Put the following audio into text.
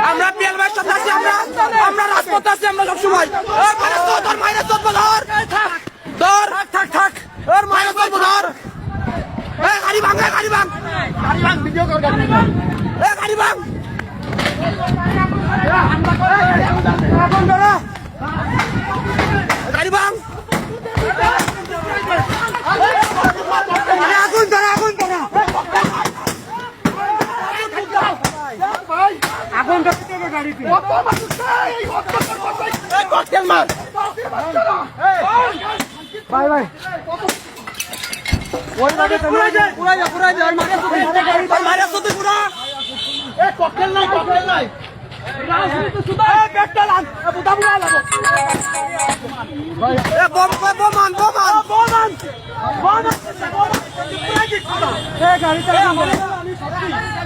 আমরা পিএল ভাইয়ের সাথে আছি, আমরা রাজপথে আছি, আমরা সবসময় তোর মাইরে চলবো, ধর ধর থাক থাক ওর মাইরে চলবো, ধর গাড়ি ভাঙ, গাড়ি ভাঙ, গাড়ি ভাঙ, ভিডিও কর, গাড়ি ভাঙ, গাড়ি ভাঙ, গাড়ি ভাঙ, আগুন ধরা, আগুন ধরা, আগুন ধরতে গাড়িতে ককটেল মার, ভাই ভাই ওই লাগে পুরাই যায়, পুরাই যায়, পুরাই যায়, মারে তো পুরা এ ককটেল নাই, ককটেল নাই, রাজনীতি সুদা এ পেট্রোল আন বুদা বুড়া লাগো ভাই এ বম বোমান বোমান বোমান বোমান পুরাই দিছ এ গাড়ি চালা আমি সত্যি